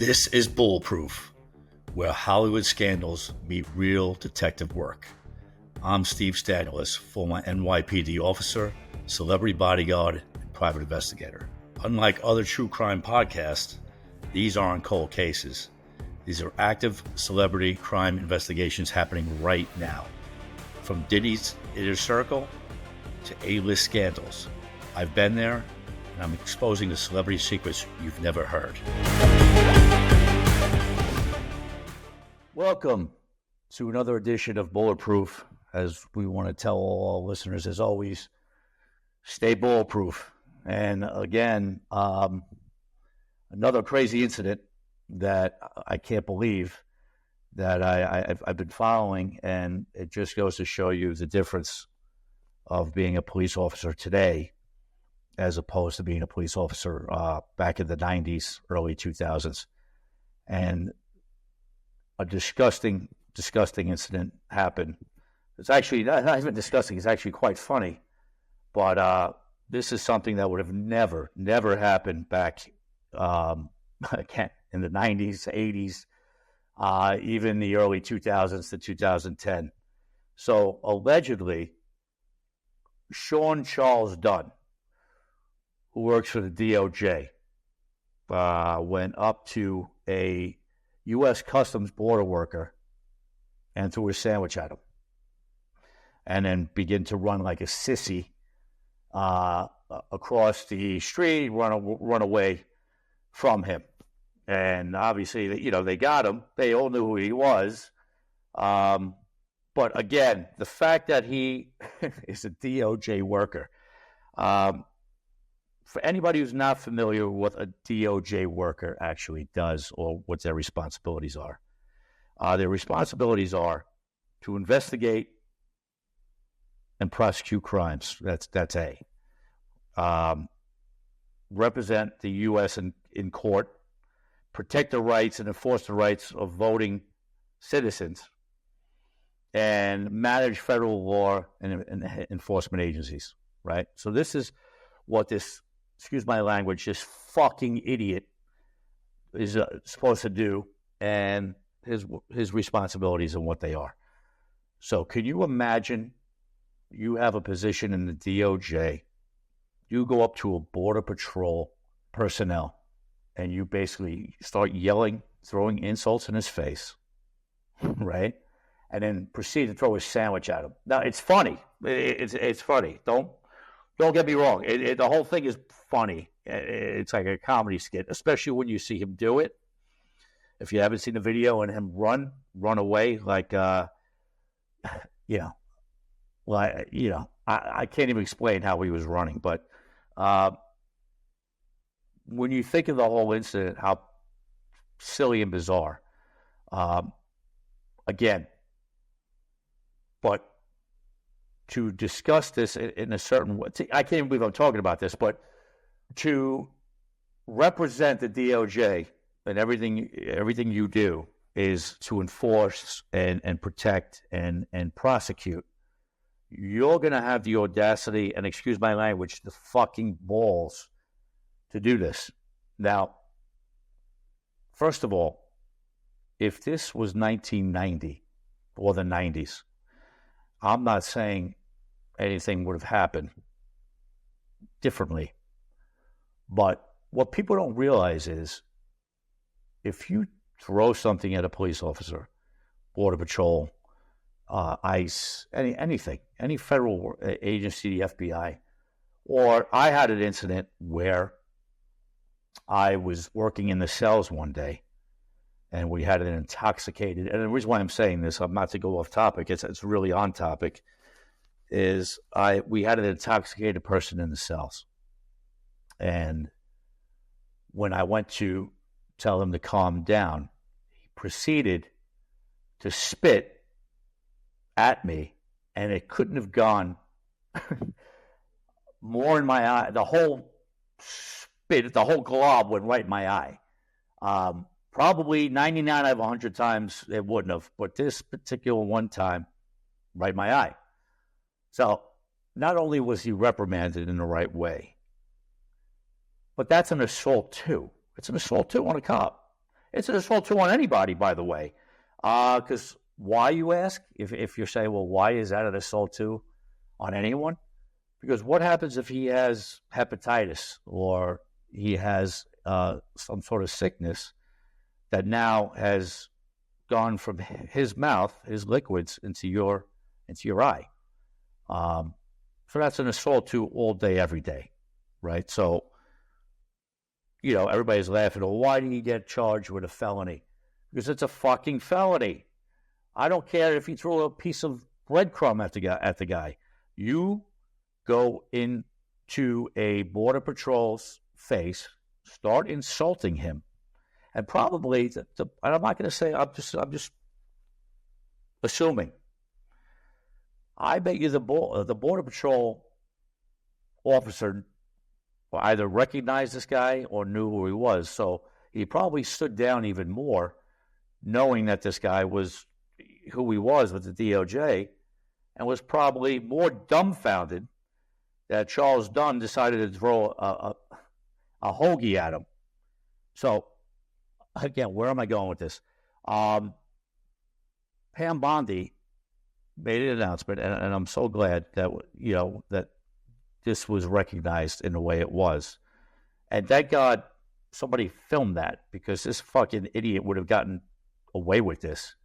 This is Bulletproof, where Hollywood scandals meet real detective work. I'm Steve Stanulis, former NYPD officer, celebrity bodyguard, and private investigator. Unlike other true crime podcasts, these aren't cold cases. These are active celebrity crime investigations happening right now. From Diddy's inner circle to A-list scandals. I've been there, and I'm exposing the celebrity secrets you've never heard. Welcome to another edition of Bulletproof. As we want to tell all our listeners, as always, stay bulletproof. And again, another crazy incident that I can't believe that I've been following, and it just goes to show you the difference of being a police officer today as opposed to being a police officer back in the 90s, early 2000s. And a disgusting incident happened. It's actually not even disgusting. It's actually quite funny. But this is something that would have never happened back again in the 90s, 80s, even the early 2000s to 2010. So allegedly, Sean Charles Dunn, who works for the DOJ, went up to a U.S. Customs border worker and threw a sandwich at him, and then begin to run like a sissy across the street, run away from him. And obviously, they got him. They all knew who he was. But again, the fact that he is a DOJ worker, for anybody who's not familiar with what a DOJ worker actually does or what their responsibilities are to investigate and prosecute crimes. That's A. Represent the U.S. in court, protect the rights and enforce the rights of voting citizens, and manage federal law and enforcement agencies, right? So this is what this, excuse my language, this fucking idiot is supposed to do, and his responsibilities and what they are. So can you imagine you have a position in the DOJ, you go up to a Border Patrol personnel, and you basically start yelling, throwing insults in his face, right? And then proceed to throw a sandwich at him. Now, it's funny. It's funny. Don't get me wrong. The whole thing is funny. It's like a comedy skit, especially when you see him do it. If you haven't seen the video and him run away, like, I can't even explain how he was running. But when you think of the whole incident, how silly and bizarre, again, but to discuss this in a certain way, I can't even believe I'm talking about this, but to represent the DOJ and everything you do is to enforce and protect and prosecute. You're going to have the audacity, and excuse my language, the fucking balls to do this. Now, first of all, if this was 1990 or the 90s, I'm not saying anything would have happened differently. But what people don't realize is if you throw something at a police officer, Border Patrol, ICE, anything, any federal agency, the FBI, or I had an incident where I was working in the cells one day, and we had an intoxicated, and the reason why I'm saying this, I'm not to go off topic, it's really on topic, is we had an intoxicated person in the cells. And when I went to tell him to calm down, he proceeded to spit at me, and it couldn't have gone more in my eye. The whole spit, the whole glob went right in my eye. Probably 99 out of 100 times it wouldn't have, but this particular one time, right in my eye. So not only was he reprimanded in the right way, but that's an assault too. It's an assault too on a cop. It's an assault 2 on anybody, by the way. Because why, you ask? If you're saying, well, why is that an assault 2 on anyone? Because what happens if he has hepatitis or he has some sort of sickness that now has gone from his mouth, his liquids, into your eye? So that's an assault 2 all day, every day, right? So, everybody's laughing. Well, why did he get charged with a felony? Because it's a fucking felony. I don't care if he threw a piece of breadcrumb at the guy. You go into a Border Patrol's face, start insulting him, and probably, and I'm not going to say, I'm just assuming. I bet you the Border Patrol officer either recognized this guy or knew who he was. So he probably stood down even more, knowing that this guy was who he was with the DOJ, and was probably more dumbfounded that Charles Dunn decided to throw a hoagie at him. So, again, where am I going with this? Pam Bondi made an announcement, and I'm so glad that that this was recognized in the way it was. And thank God somebody filmed that, because this fucking idiot would have gotten away with this.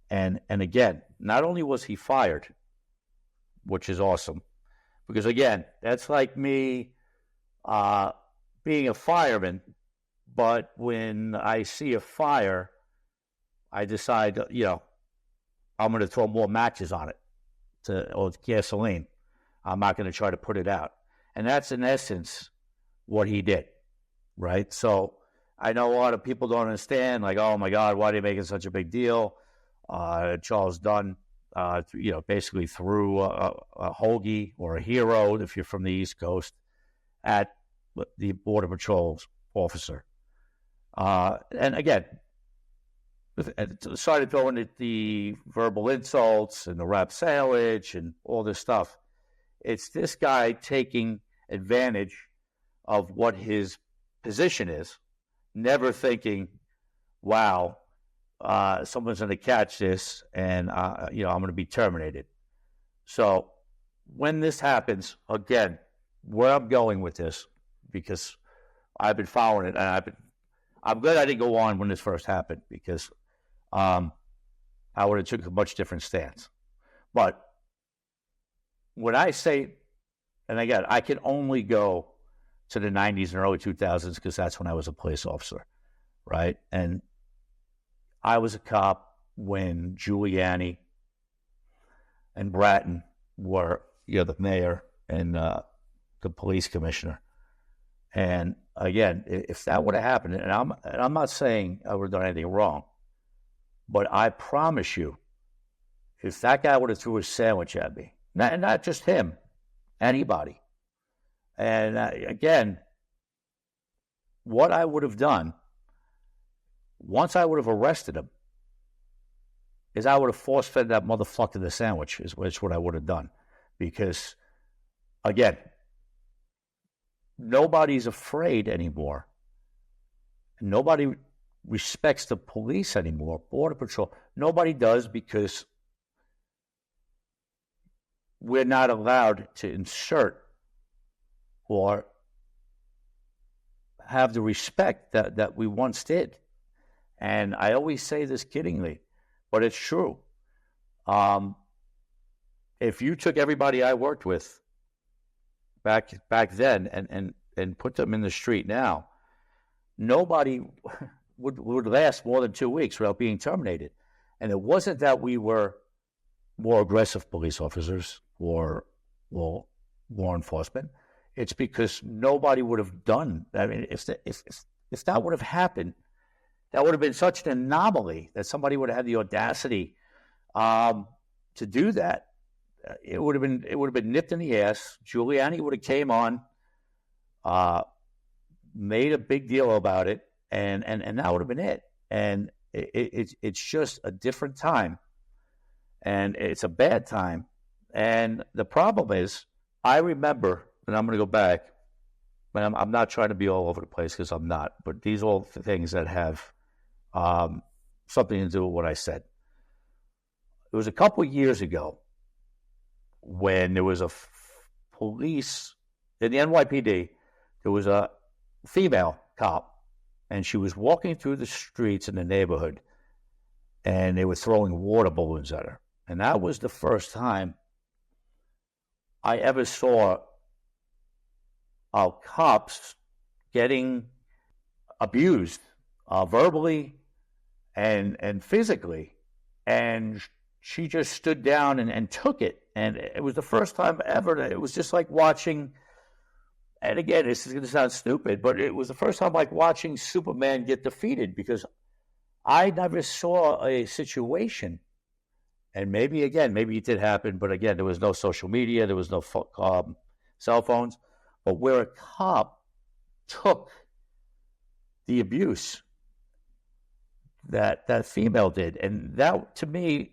And again, not only was he fired, which is awesome, because again, that's like me being a fireman, but when I see a fire, I decide, I'm going to throw more matches on it or gasoline. I'm not going to try to put it out. And that's in essence what he did, right? So I know a lot of people don't understand, like, oh my God, why are they making such a big deal? Charles Dunn, basically threw a hoagie or a hero, if you're from the East Coast, at the Border Patrol officer. And again, started throwing the verbal insults and the rap sandwich and all this stuff. It's this guy taking advantage of what his position is, never thinking, wow, someone's going to catch this and, I'm going to be terminated. So when this happens, again, where I'm going with this, because I've been following it, and I'm glad I didn't go on when this first happened, because I would have took a much different stance. But when I say, and again, I can only go to the 90s and early 2000s because that's when I was a police officer, right? And I was a cop when Giuliani and Bratton were, the mayor and the police commissioner. And again, if that would have happened, and I'm not saying I would have done anything wrong, but I promise you, if that guy would have threw a sandwich at me, not just him, anybody. And again, what I would have done, once I would have arrested him, is I would have force-fed that motherfucker the sandwich, is what I would have done. Because, again, nobody's afraid anymore. Nobody respects the police anymore, Border Patrol. Nobody does, because we're not allowed to insert or have the respect that we once did. And I always say this kiddingly, but it's true. If you took everybody I worked with back then and put them in the street now, nobody would last more than 2 weeks without being terminated. And it wasn't that we were more aggressive police officers or law enforcement. It's because nobody would have done. I mean, if that would have happened, that would have been such an anomaly that somebody would have had the audacity to do that. It would have been nipped in the ass. Giuliani would have came on, made a big deal about it, and that would have been it. And it's just a different time, and it's a bad time. And the problem is, I remember, and I'm going to go back, and I'm not trying to be all over the place because I'm not, but these are all things that have something to do with what I said. It was a couple of years ago when there was a police in the NYPD. There was a female cop, and she was walking through the streets in the neighborhood, and they were throwing water balloons at her. And that was the first time I ever saw cops getting abused verbally and physically. And she just stood down and took it. And it was the first time ever that it was just like watching, and again, this is going to sound stupid, but it was the first time like watching Superman get defeated, because I never saw a situation, and maybe it did happen, but again, there was no social media, there was no cell phones, but where a cop took the abuse that female did. And that, to me,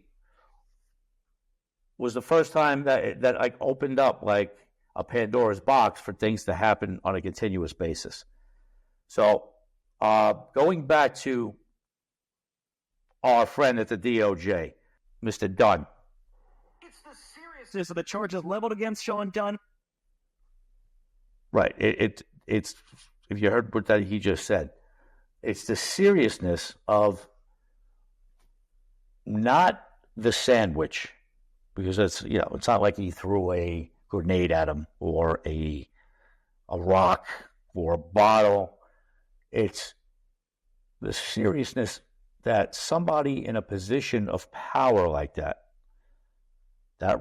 was the first time that like opened up like a Pandora's box for things to happen on a continuous basis. So going back to our friend at the DOJ, Mr. Dunn. It's the seriousness of the charges leveled against Sean Dunn. Right. It's if you heard what that he just said, it's the seriousness of not the sandwich, because it's not like he threw a grenade at him or a rock or a bottle. It's the seriousness that somebody in a position of power like that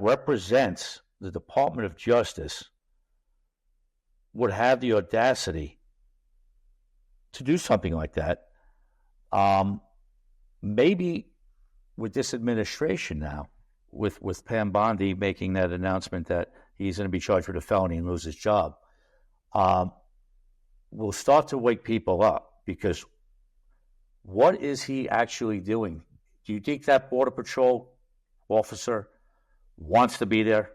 represents the Department of Justice would have the audacity to do something like that. Maybe with this administration now, with Pam Bondi making that announcement that he's going to be charged with a felony and lose his job, will start to wake people up, because what is he actually doing? Do you think that Border Patrol officer wants to be there?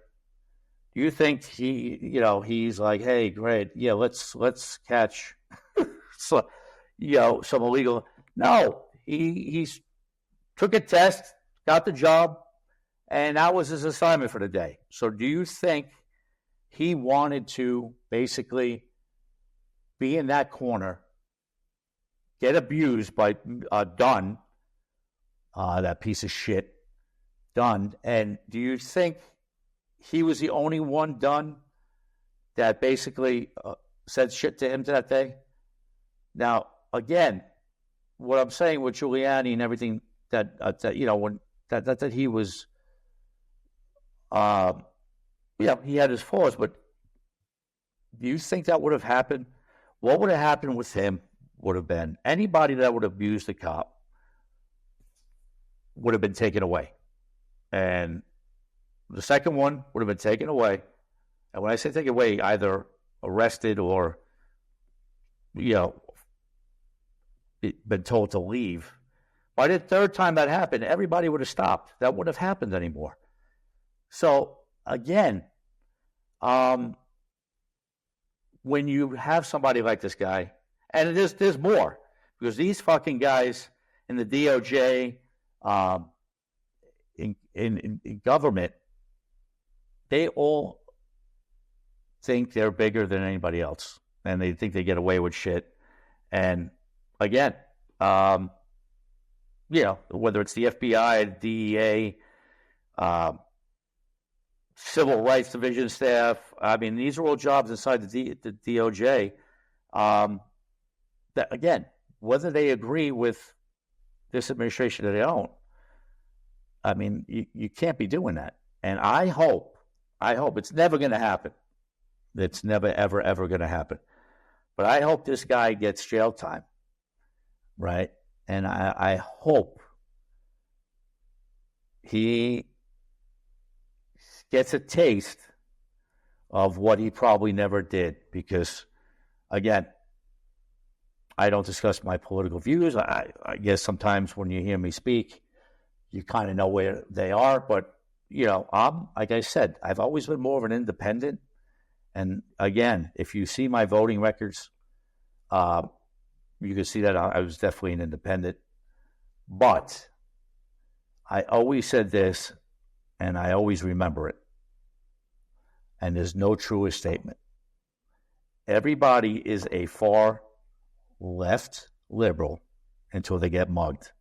Do you think he's like, hey, great, yeah, let's catch some illegal? No, he's took a test, got the job, and that was his assignment for the day. So do you think he wanted to basically be in that corner, get abused by Dunn, that piece of shit, Dunn? And do you think he was the only one, Dunn, that basically said shit to him that day? Now, again, what I'm saying with Giuliani and everything that he was, he had his flaws, but do you think that would have happened? What would have happened with him would have been anybody that would have abused a cop would have been taken away. And the second one would have been taken away. And when I say taken away, either arrested or, been told to leave. By the third time that happened, everybody would have stopped. That wouldn't have happened anymore. So, again, when you have somebody like this guy, and there's more, because these fucking guys in the DOJ, in government, they all think they're bigger than anybody else, and they think they get away with shit. And again, whether it's the FBI, DEA, Civil Rights Division staff, I mean, these are all jobs inside the DOJ. That, again, whether they agree with this administration or they don't, I mean, you can't be doing that. And I hope it's never going to happen. It's never, ever, ever going to happen. But I hope this guy gets jail time, right? And I hope he gets a taste of what he probably never did, because, again, I don't discuss my political views. I guess sometimes when you hear me speak, you kind of know where they are. But, I'm, like I said, I've always been more of an independent. And, again, if you see my voting records, you can see that I was definitely an independent. But I always said this, and I always remember it. And there's no truer statement. Everybody is a far left liberal until they get mugged.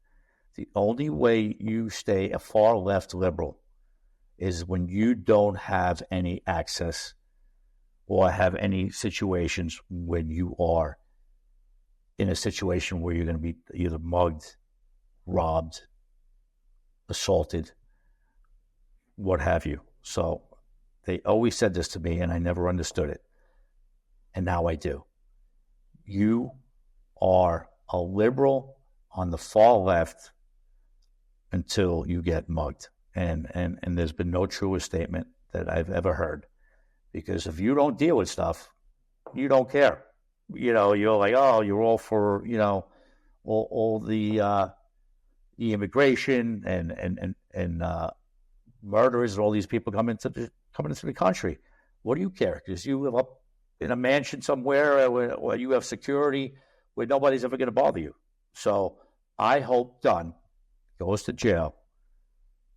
The only way you stay a far left liberal is when you don't have any access or have any situations when you are in a situation where you're going to be either mugged, robbed, assaulted, what have you. So they always said this to me, and I never understood it. And now I do. You are a liberal on the far left until you get mugged. And there's been no truer statement that I've ever heard. Because if you don't deal with stuff, you don't care. You're like, oh, you're all for, all the immigration and murderers and all these people coming into the country. What do you care? Because you live up in a mansion somewhere where you have security where nobody's ever going to bother you. So I hope Dunn goes to jail,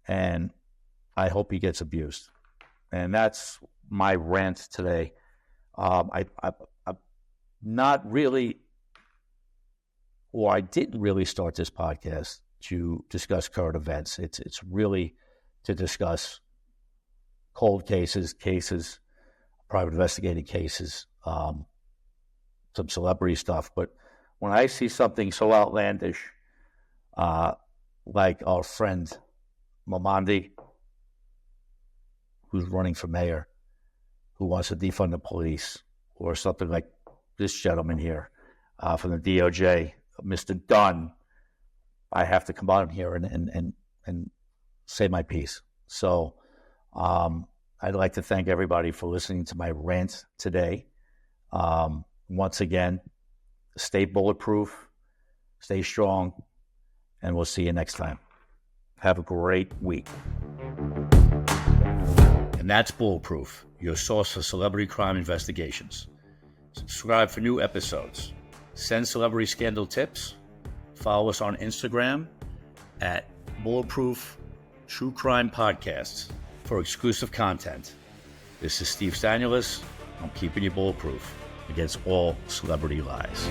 and I hope he gets abused. And that's my rant today. I'm not really, or I didn't really start this podcast to discuss current events. It's really to discuss cold cases, private investigating cases, some celebrity stuff. But when I see something so outlandish, like our friend Mamandi, who's running for mayor, who wants to defund the police, or something like this gentleman here from the DOJ, Mr. Dunn, I have to come out here and say my piece. So I'd like to thank everybody for listening to my rant today. Once again, stay bulletproof, stay strong, and we'll see you next time. Have a great week. And that's Bulletproof, your source for celebrity crime investigations. Subscribe for new episodes. Send celebrity scandal tips. Follow us on Instagram at Bulletproof True Crime Podcasts for exclusive content. This is Steve Stanulis. I'm keeping you bulletproof against all celebrity lies.